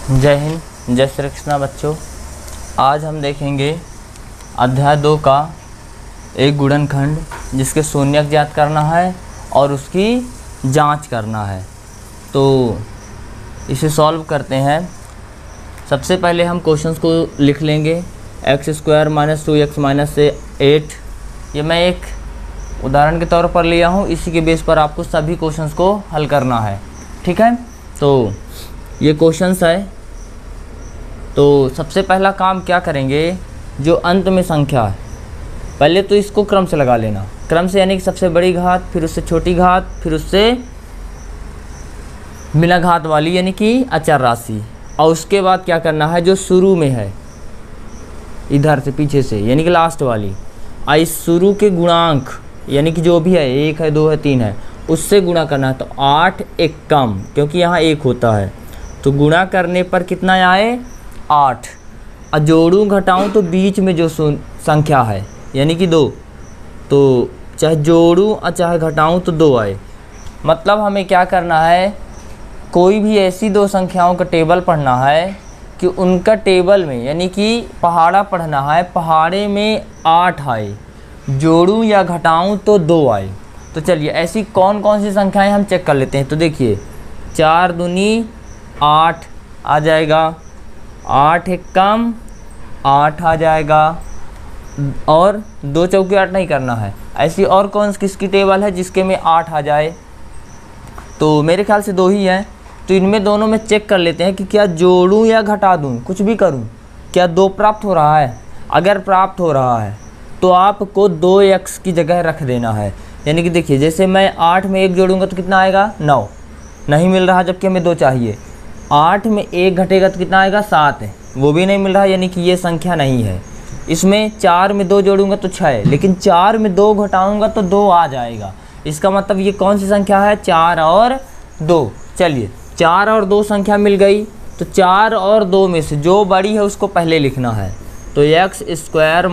जय हिंद, जय श्री कृष्णा बच्चों। आज हम देखेंगे अध्याय 2 का एक गुणनखंड जिसके शून्यक ज्ञात करना है और उसकी जांच करना है। तो इसे सॉल्व करते हैं। सबसे पहले हम क्वेश्चंस को लिख लेंगे। x² - 2x - 8 ये मैं एक उदाहरण के तौर पर लिया हूँ। इसी के बेस पर आपको सभी क्वेश्चंस को हल करना है, ठीक है। तो ये क्वेश्चंस है। तो सबसे पहला काम क्या करेंगे, जो अंत में संख्या है पहले तो इसको क्रम से लगा लेना। क्रम से यानी कि सबसे बड़ी घात, फिर उससे छोटी घात, फिर उससे बिना घात वाली यानी कि अचर राशि। और उसके बाद क्या करना है, जो शुरू में है इधर से पीछे से यानी कि लास्ट वाली, इस शुरू के गुणांक यानी कि जो भी है 1 है 2 है 3 है उससे गुणा करना है। तो 8 एक कम, क्योंकि यहाँ 1 होता है तो गुणा करने पर कितना आए 8। और जोड़ूँ घटाऊँ तो बीच में जो संख्या है यानी कि 2, तो चाहे जोड़ूँ और चाहे घटाऊँ तो 2 आए। मतलब हमें क्या करना है, कोई भी ऐसी दो संख्याओं का टेबल पढ़ना है कि उनका टेबल में यानी कि पहाड़ा पढ़ना है, पहाड़े में 8 आए, जोड़ूँ या घटाऊँ तो 2 आए। तो चलिए ऐसी कौन कौन सी संख्याएं हम चेक कर लेते हैं। तो देखिए 4 दूनी 8 आ जाएगा, 8 एक कम 8 आ जाएगा, और 2 चौके 8 नहीं करना है। ऐसी और कौन किसकी टेबल है जिसके में 8 आ जाए, तो मेरे ख्याल से 2 ही हैं। तो इनमें दोनों में चेक कर लेते हैं कि क्या जोड़ूं या घटा दूं, कुछ भी करूं, क्या 2 प्राप्त हो रहा है। अगर प्राप्त हो रहा है तो आपको 2x की जगह रख देना है। यानी कि देखिए जैसे मैं 8 में 1 जोड़ूंगा तो कितना आएगा 9, नहीं मिल रहा जबकि हमें 2 चाहिए। 8 में 1 घटेगा तो कितना आएगा 7 है, वो भी नहीं मिल रहा यानी कि ये संख्या नहीं है। इसमें 4 में 2 जोड़ूंगा तो 6 है, लेकिन 4 में 2 घटाऊंगा तो 2 आ जाएगा। इसका मतलब ये कौन सी संख्या है, 4 और 2। चलिए 4 और 2 संख्या मिल गई, तो 4 और 2 में से जो बड़ी है उसको पहले लिखना है। तो x²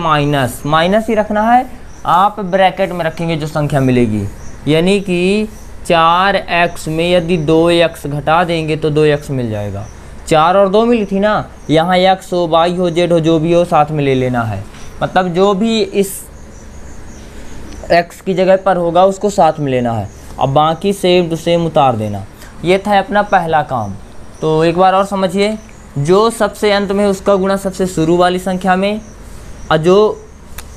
माइनस ही रखना है, आप ब्रैकेट में रखेंगे जो संख्या मिलेगी। यानी कि 4x में यदि 2x घटा देंगे तो 2x मिल जाएगा। 4 और 2 मिली थी ना, यहाँ x हो y हो z हो जो भी हो साथ में ले लेना है। मतलब जो भी इस x की जगह पर होगा उसको साथ में लेना है। अब बाकी सेम टू सेम उतार देना। ये था अपना पहला काम। तो एक बार और समझिए, जो सबसे अंत में उसका गुणा सबसे शुरू वाली संख्या में, और जो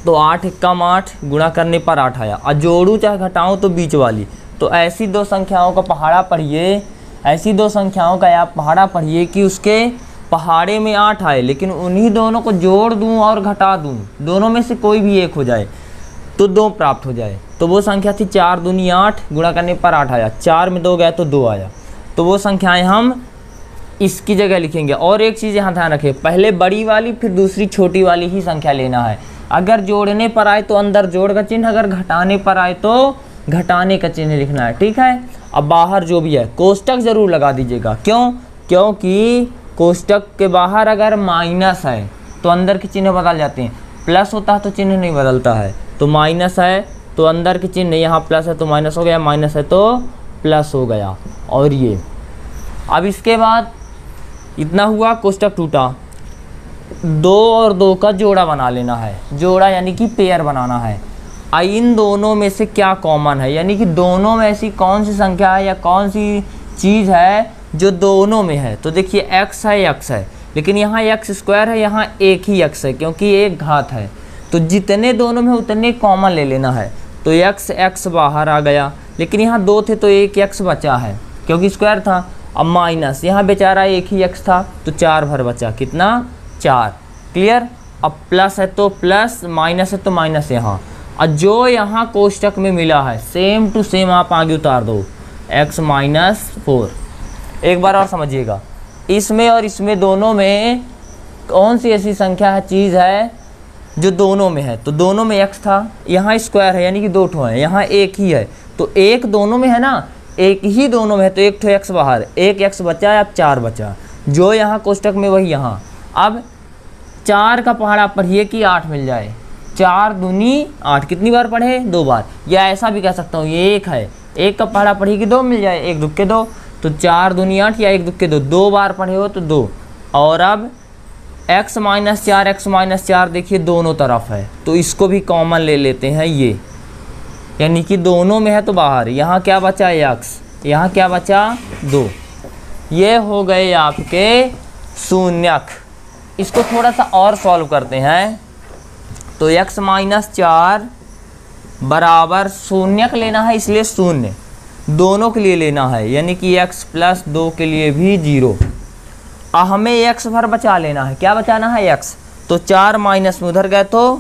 तो 8 एक कम 8 गुणा करने पर 8 आया, और जोड़ूँ चाहे घटाऊँ तो बीच वाली। तो ऐसी दो संख्याओं का पहाड़ा पढ़िए, ऐसी दो संख्याओं का आप पहाड़ा पढ़िए कि उसके पहाड़े में 8 आए, लेकिन उन्हीं दोनों को जोड़ दूं और घटा दूं, दोनों में से कोई भी एक हो जाए तो 2 प्राप्त हो जाए। तो वो संख्या थी 4 दूनी 8, गुणा करने पर 8 आया, 4 में 2 गया तो 2 आया। तो वो संख्याएं हम इसकी जगह लिखेंगे। और एक चीज़ यहाँ ध्यान रखें, पहले बड़ी वाली फिर दूसरी छोटी वाली ही संख्या लेना है। अगर जोड़ने पर आए तो अंदर जोड़ का चिन्ह, अगर घटाने पर आए तो घटाने का चिन्ह लिखना है, ठीक है। अब बाहर जो भी है कोष्टक ज़रूर लगा दीजिएगा। क्यों? क्योंकि कोष्टक के बाहर अगर माइनस है तो अंदर के चिन्ह बदल जाते हैं, प्लस होता है तो चिन्ह नहीं बदलता है। तो माइनस है तो अंदर के चिन्ह, यहाँ प्लस है तो माइनस हो गया, माइनस है तो प्लस हो गया। और ये अब इसके बाद इतना हुआ, कोष्टक टूटा। 2 और 2 का जोड़ा बना लेना है। जोड़ा यानी कि पेयर बनाना है। इन दोनों में से क्या कॉमन है, यानी कि दोनों में ऐसी कौन सी संख्या है या कौन सी चीज़ है जो दोनों में है। तो देखिए x है, लेकिन यहाँ x² है, यहाँ एक ही x है क्योंकि एक घात है। तो जितने दोनों में उतने कॉमन ले लेना है। तो x बाहर आ गया, लेकिन यहाँ 2 थे तो एक x बचा है क्योंकि स्क्वायर था। अब माइनस, यहाँ बेचारा एक ही x था तो 4 भर बचा, कितना 4। क्लियर। अब प्लस है तो प्लस, माइनस है तो माइनस। यहाँ और जो यहाँ कोष्टक में मिला है सेम टू सेम आप आगे उतार दो, x - 4। एक बार और समझिएगा, इसमें और इसमें दोनों में कौन सी ऐसी संख्या है, चीज़ है जो दोनों में है। तो दोनों में x था, यहाँ स्क्वायर है यानी कि 2 ठो है, यहाँ एक ही है। तो एक दोनों में है ना, एक ही दोनों में है तो एक ठो x बाहर, एक x बचा है, अब 4 बचा। जो यहाँ कोष्टक में वही यहाँ। अब 4 का पहाड़ा पढ़िए कि 8 मिल जाए। 4 दूनी 8 कितनी बार पढ़े, 2 बार। या ऐसा भी कह सकता हूँ ये 1 है, 1 का पहाड़ा पढ़िए कि 2 मिल जाए, 1 दुक्के 2। तो 4 दूनी 8 या 1 दुक्के 2, 2 बार पढ़े हो तो 2। और अब x माइनस 4 देखिए दोनों तरफ है, तो इसको भी कॉमन ले लेते हैं ये, यानी कि दोनों में है तो बाहर। यहाँ क्या बचा x, यहाँ क्या बचा 2। ये हो गए आपके शून्यक। इसको थोड़ा सा और सॉल्व करते हैं। तो x माइनस 4 बराबर शून्यक लेना है, इसलिए शून्य दोनों के लिए लेना है, यानी कि x प्लस 2 के लिए भी 0। हमें x भर बचा लेना है। क्या बचाना है x, तो 4 माइनस में उधर गए तो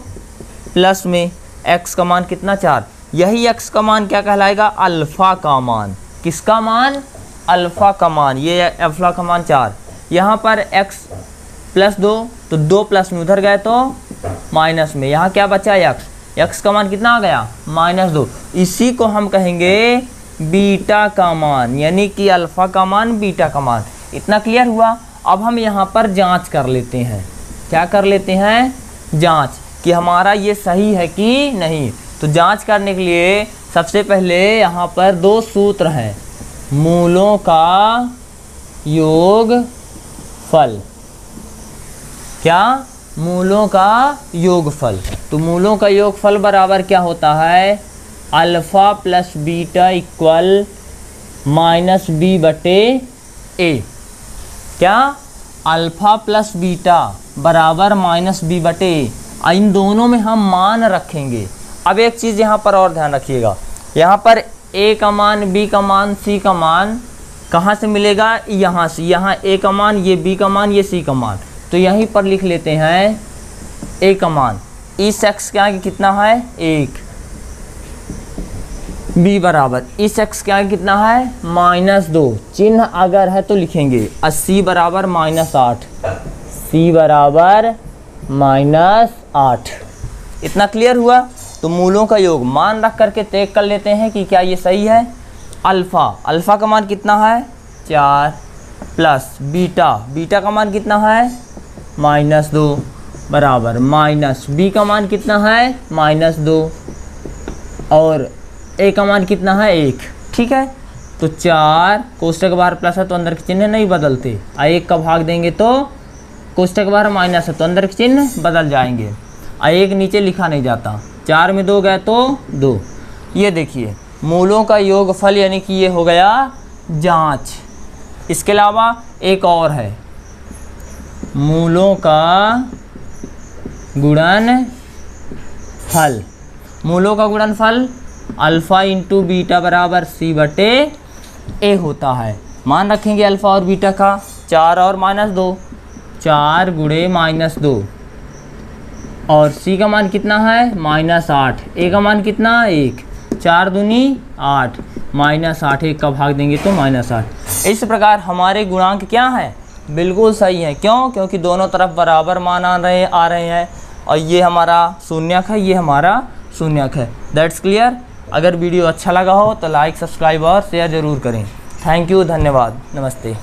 प्लस में, x का मान कितना 4। यही x का मान क्या कहलाएगा, अल्फ़ा का मान। किसका मान, अल्फ़ा का मान। ये अल्फ़ा का मान 4। यहाँ पर x प्लस 2, तो 2 प्लस में उधर गए तो माइनस में, यहाँ क्या बचा x का मान कितना आ गया -2। इसी को हम कहेंगे बीटा का मान, यानी कि अल्फ़ा का मान बीटा का मान। इतना क्लियर हुआ। अब हम यहाँ पर जांच कर लेते हैं। क्या कर लेते हैं, जांच कि हमारा ये सही है कि नहीं। तो जांच करने के लिए सबसे पहले यहाँ पर 2 सूत्र हैं, मूलों का योगफल। क्या, मूलों का योगफल। तो मूलों का योगफल बराबर क्या होता है, alpha plus beta equal -b/a। क्या, अल्फ़ा प्लस बीटा बराबर -b/a। इन दोनों में हम मान रखेंगे। अब एक चीज़ यहाँ पर और ध्यान रखिएगा, यहाँ पर a का मान, b का मान, c का मान कहाँ से मिलेगा, यहाँ से। यहाँ a का मान, ये b का मान, ये c का मान। तो यहीं पर लिख लेते हैं a का मान, इस x के आगे कितना है 1, b बराबर इस x के आगे कितना है -2। चिन्ह अगर है तो लिखेंगे। c बराबर -8, c बराबर -8। इतना क्लियर हुआ। तो मूलों का योग मान रख करके तय कर लेते हैं कि क्या ये सही है। अल्फ़ा का मान कितना है 4 प्लस बीटा का मान कितना है -2 बराबर -b का मान कितना है -2 और a का मान कितना है 1। ठीक है, तो 4 कोष्ठक बाहर प्लस है तो अंदर के चिन्ह नहीं बदलते। 1 का भाग देंगे तो कोष्ठक बाहर माइनस है तो अंदर के चिन्ह बदल जाएंगे। 1 नीचे लिखा नहीं जाता। 4 में 2 गए तो 2। ये देखिए मूलों का योगफल, यानी कि ये हो गया जांच। इसके अलावा एक और है, मूलों का गुणनफल। मूलों का गुणनफल अल्फ़ा इंटू बीटा बराबर c/a होता है। मान रखेंगे अल्फ़ा और बीटा का, 4 और -2, 4 गुणे -2 और c का मान कितना है -8, a का मान कितना 1, 4 दूनी 8, -8, 1 का भाग देंगे तो -8। इस प्रकार हमारे गुणांक क्या हैं, बिल्कुल सही है। क्यों, क्योंकि दोनों तरफ बराबर मान आ रहे हैं और ये हमारा शून्यक है, ये हमारा शून्यक है। That's clear. अगर वीडियो अच्छा लगा हो तो लाइक, सब्सक्राइब और शेयर ज़रूर करें। थैंक यू, धन्यवाद, नमस्ते।